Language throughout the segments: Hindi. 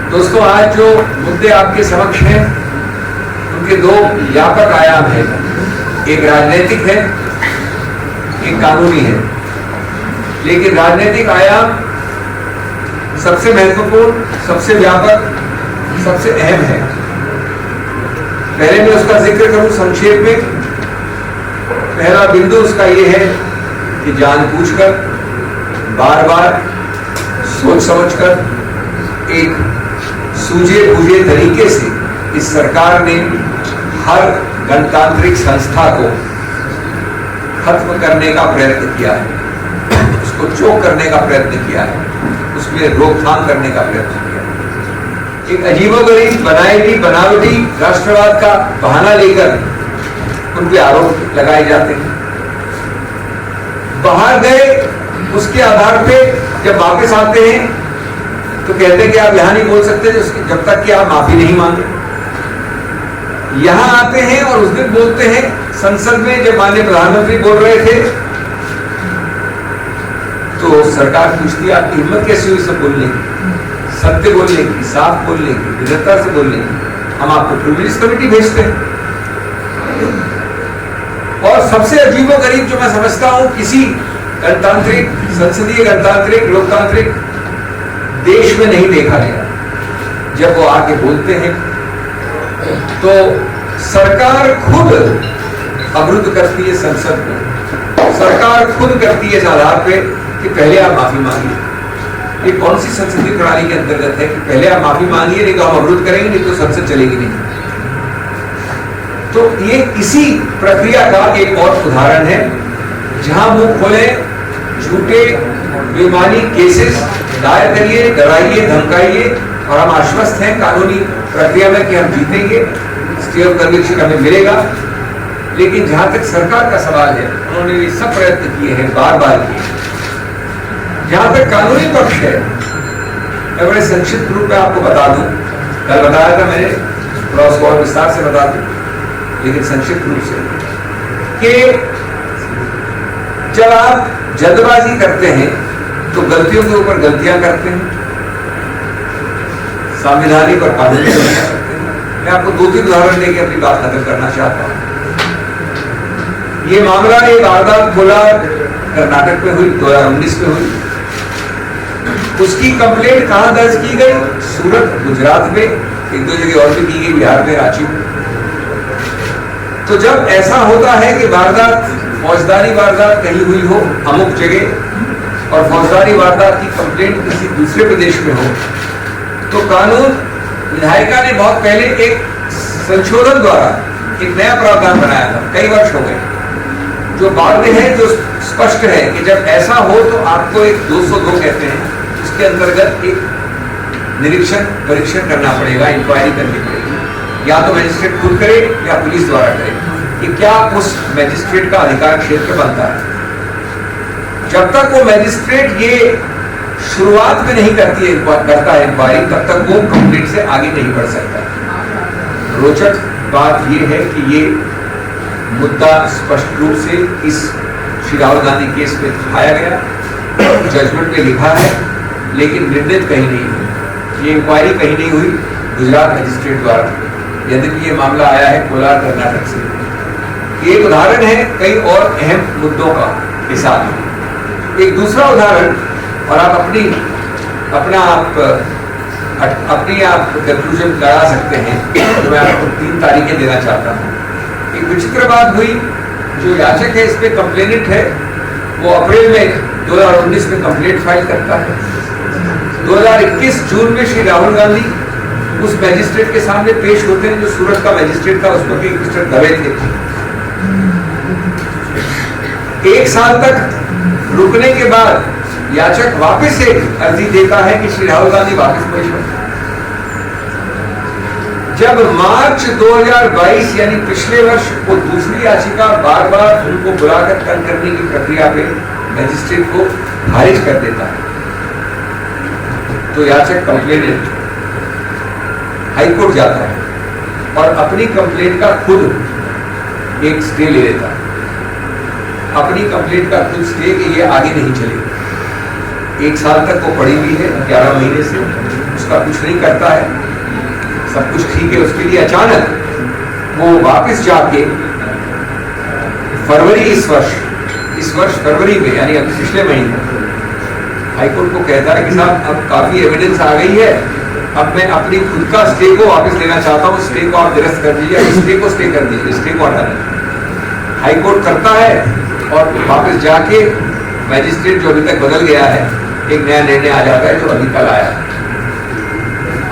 दोस्तों, आज जो मुद्दे आपके समक्ष हैं उनके दो व्यापक आयाम हैं। एक राजनीतिक है, एक कानूनी है। लेकिन राजनीतिक आयाम सबसे महत्वपूर्ण, सबसे व्यापक, सबसे अहम है। पहले मैं उसका जिक्र करूं संक्षेप में। पहला बिंदु उसका यह है कि जानबूझकर, बार बार सोच समझकर, एक सूझे बूझे तरीके से इस सरकार ने हर गणतांत्रिक संस्था को खत्म करने का प्रयत्न किया है, उसको चोक करने का प्रयत्न किया है, उसमें रोकथाम करने का प्रयत्न किया है। एक अजीबोगरीब बनावटी राष्ट्रवाद का बहाना लेकर उन पे आरोप लगाए जाते हैं। बाहर गए, उसके आधार पे जब वापस आते हैं तो कहते हैं कि आप यहां नहीं बोल सकते जब तक कि आप माफी नहीं मांगे। यहां आते हैं और उस दिन बोलते हैं संसद में, जब माननीय प्रधानमंत्री बोल रहे थे तो सरकार पूछती है आपकी हिम्मत कैसी हुई सब बोलने की, सत्य बोलने की, साफ बोलने की, दृढ़ता से बोलने की। हम आपको प्रिविलेज कमेटी भेजते हैं। और सबसे अजीबोगरीब जो मैं समझता हूं, किसी गणतांत्रिक, संसदीय गणतांत्रिक, लोकतांत्रिक देश में नहीं देखा गया। जब वो आके बोलते हैं तो सरकार खुद अवरुद्ध करती है संसद को। सरकार खुद करती है इस आधार पे कि पहले आप माफी मांगिए। ये कौन सी संसदीय प्रणाली के अंतर्गत है कि पहले आप माफी मांगिए, नहीं तो हम अवरुद्ध करेंगे, नहीं तो संसद चलेगी नहीं। तो ये इसी प्रक्रिया का एक और उदाहरण है, जहां मुंह खोले, झूठे बेईमानी केसेस दायर करिए, डराइए, धमकाइए, और हम आश्वस्त हैं कानूनी प्रक्रिया में कि हम जीतेंगे, स्टे ऑफ कन्विक्शन हमें मिलेगा। लेकिन जहां तक सरकार का सवाल है, उन्होंने ये सब प्रयत्न किए हैं, बार बार किए। जहां तक कानूनी पक्ष है, मैं बड़े संक्षिप्त रूप में आपको बता दूं, कल बताया था मैंने, थोड़ा उसको और विस्तार से बता दूं, लेकिन संक्षिप्त रूप से, कि जब आप जल्दबाजी करते हैं तो गलतियों के ऊपर गलतियां करते हैं, संवैधानिक और कानूनी गलतियां करते हैं। मैं आपको 2-3 उदाहरण देकर अपनी बात खत्म करना चाहता हूं। ये मामला एक वारदात कोलार कर्नाटक में हुई, 2019 में हुई। उसकी कंप्लेंट कहां दर्ज की गई? सूरत, गुजरात में, 1-2 जगह और भी की गई, बिहार में, रांची में। तो जब ऐसा होता है कि वारदात, फौजदारी वारदात कहीं हुई हो अमुक जगह, और फौजदारी वारदात की कंप्लेंट किसी दूसरे प्रदेश में हो, तो कानून विधायिका ने बहुत पहले एक संशोधन द्वारा एक नया प्रावधान बनाया था, कई वर्ष हो गए, जो बाद में है, जो स्पष्ट है कि जब ऐसा हो तो आपको एक 202 कहते हैं, उसके अंतर्गत एक निरीक्षण परीक्षण करना पड़ेगा, इंक्वायरी करनी पड़ेगी। या तो मजिस्ट्रेट खुद करे या पुलिस द्वारा करे कि क्या उस मजिस्ट्रेट का अधिकार क्षेत्र बनता है। जब तक वो मजिस्ट्रेट ये शुरुआत में नहीं करता है इंक्वायरी, तब तक वो कंप्लेंट से आगे नहीं बढ़ सकता। रोचक बात ये है कि ये मुद्दा स्पष्ट रूप से इस श्री राहुल गांधी केस में दिखाया गया, जजमेंट में लिखा है, लेकिन निर्णित कहीं नहीं हुई। ये इंक्वायरी कहीं नहीं हुई गुजरात मजिस्ट्रेट द्वारा, यद्यपि ये मामला आया है कोलार कर्नाटक से। एक उदाहरण है कई और अहम मुद्दों का के साथ। एक दूसरा उदाहरण, और आप अपनी आप कंक्लूजन लगा सकते हैं, तो मैं आपको 3 तारीखें देना चाहता हूँ। एक विचित्र बात हुई, जो याचक है, इस पे कंप्लेनेंट है, वो अप्रैल में 2019 में कंप्लेंट फाइल करता है। 2021 जून में श्री राहुल गांधी उस मैजिस्ट्रेट के सामने पेश होते हैं जो सूरत का मैजिस्ट्रेट था, उसमें भी मिस्टर दवे थे। 1 साल तक रुकने के बाद याचक वापस एक अर्जी देता है कि श्री राहुल गांधी वापस पेश हो। जब मार्च 2022 यानी पिछले वर्ष वो दूसरी याचिका बार बार उनको बुलाकर तंग करने की प्रक्रिया पे मैजिस्ट्रेट को खारिज कर देता है, तो याचक कंप्लेनेंट हाईकोर्ट जाता है और अपनी कंप्लेंट का खुद एक स्टे ले लेता है। अपनी कंप्लेंट का खुद स्टे कि ये आगे नहीं चलेगी। 1 साल तक वो पड़ी हुई है, 11 महीने से। उसका कुछ नहीं करता है, सब कुछ ठीक है, उसके लिए अचानक वो वापस जाके फरवरी इस वर्ष फरवरी में, यानी अब पिछले महीने हाईकोर्ट को कहता है कि साहब अब काफी एविडेंस आ गई है, अब मैं अपनी खुद का स्टे को वापस लेना चाहता हूँ, स्टे को आप निरस्त कर दीजिए, स्टे को स्टे कर दीजिए, स्टे को हटा दीजिए। हाईकोर्ट करता है और वापस जाके मैजिस्ट्रेट जो अभी तक बदल गया है, एक नया निर्णय आ जाता है जो अभी कल आया।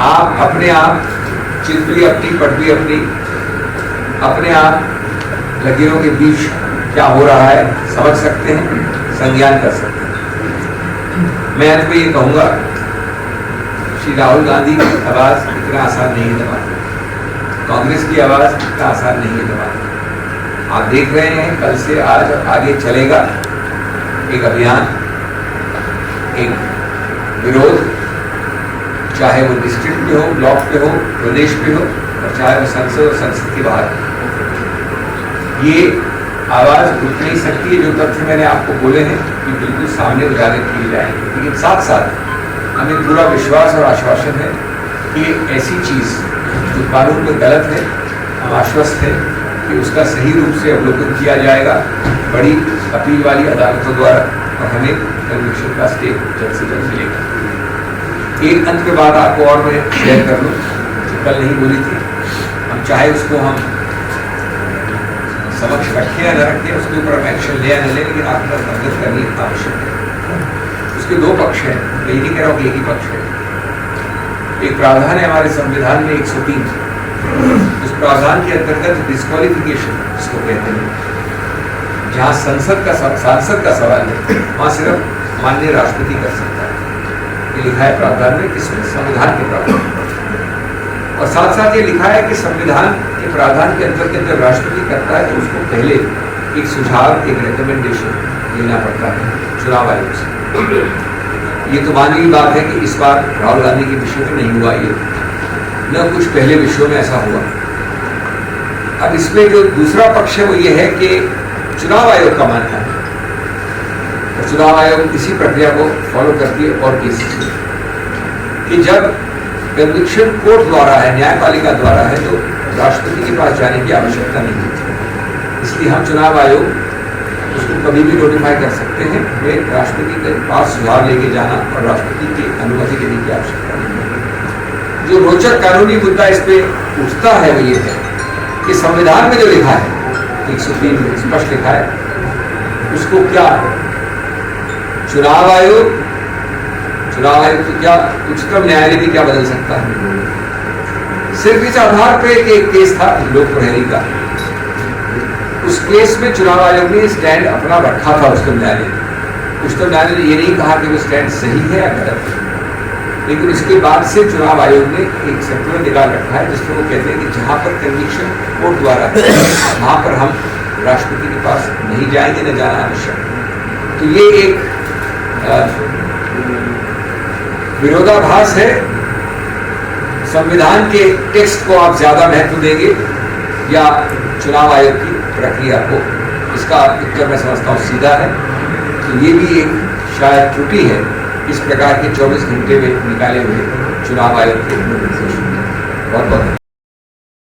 आप अपने आप चित भी अपनी, पट भी अपनी, अपने आप लकीरों के बीच क्या हो रहा है समझ सकते हैं, संज्ञान कर सकते हैं। मैं अंत में ये कहूंगा, श्री राहुल गांधी की आवाज इतना आसान नहीं है दबाना, कांग्रेस की आवाज इतना आसान नहीं है दबाना। आप देख रहे हैं कल से आज और आगे चलेगा एक अभियान, एक विरोध, चाहे वो डिस्ट्रिक्ट पे हो, ब्लॉक पे हो, प्रदेश पे हो, और चाहे वो संसद और संसद के बाहर। ये आवाज रुक नहीं सकती है। जो तथ्य मैंने आपको बोले हैं कि बिल्कुल सामने उजागर किए जाएंगे, लेकिन साथ साथ हमें पूरा विश्वास और आश्वासन है कि ऐसी चीज जो कानून में गलत है, हम आश्वस्त हैं कि उसका सही रूप से अवलोकन किया जाएगा बड़ी अपील वाली अदालतों द्वारा, और हमें कन्विक्शन का स्टे जल्द से जल्द मिलेगा। एक अंत में बात आपको और मैं शेयर कर लूँ जो कल नहीं बोली थी, हम चाहे उसको हम समक्ष रखें या न रखें, उसके ऊपर हम एक्शन ले या न ले, लेकिन आपको अवगत करनी आवश्यक है। उसके दो पक्ष हैं, मैं ये नहीं कह रहा हूँ कि एक ही पक्ष है। एक प्रावधान है हमारे संविधान में 103, उस प्रावधान के अंतर्गत डिस्क्वालिफिकेशन जिसको कहते हैं, जहाँ सांसद का सवाल है, वहाँ सिर्फ माननीय राष्ट्रपति कर सकता है। ये लिखा है प्रावधान में, किसमें? संविधान के प्रावधान। और साथ साथ ये लिखा है कि संविधान के प्रावधान के अंतर्गत जब राष्ट्रपति करता है तो उसको पहले एक सुझाव, एक रिकमेंडेशन लेना पड़ता है चुनाव आयोग से। ये तो मानवीय बात है कि इस बार राहुल गांधी के विषय में नहीं हुआ, ये न कुछ पहले विषयों में ऐसा हुआ। अब इसमें जो दूसरा पक्ष है वो ये है कि चुनाव आयोग का मानना है, और चुनाव आयोग इसी प्रक्रिया को फॉलो करती है और केसेस में, कि जब कन्विक्शन कोर्ट द्वारा है, न्यायपालिका द्वारा है, तो राष्ट्रपति के पास जाने की आवश्यकता नहीं होती। इसलिए हम चुनाव आयोग उसको कभी भी नोटिफाई कर सकते हैं, वे राष्ट्रपति के पास सुझाव लेके जाना और राष्ट्रपति की अनुमति लेने की आवश्यकता नहीं है। जो रोचक कानूनी मुद्दा इस पे उठता है वो ये है कि संविधान में जो लिखा है 103 में स्पष्ट लिखा है, उसको क्या चुनाव आयोग तो क्या उच्चतम न्यायालय भी क्या बदल सकता है? सिर्फ इस आधार पे एक केस था लोक प्रहरी का, उस केस में चुनाव आयोग ने स्टैंड अपना रखा था उच्चतम न्यायालय ने। उच्चतम न्यायालय ने ये नहीं कहा कि वो स्टैंड सही है या गलत है, लेकिन उसके बाद से चुनाव आयोग ने एक सर्कुलर निकाल रखा है जिसमें वो कहते हैं कि जहां पर कन्विक्शन कोर्ट द्वारा है वहां पर हम राष्ट्रपति के पास नहीं जाएंगे, न जाना आवश्यक। तो ये एक विरोधाभास है। संविधान के टेक्स्ट को आप ज्यादा महत्व देंगे या चुनाव आयोग की प्रक्रिया को? इसका उत्तर मैं समझता हूँ सीधा है। तो ये भी एक शायद त्रुटि है इस प्रकार के 24 घंटे में निकाले हुए चुनाव आयोग के नोटिफिकेशन। बहुत बहुत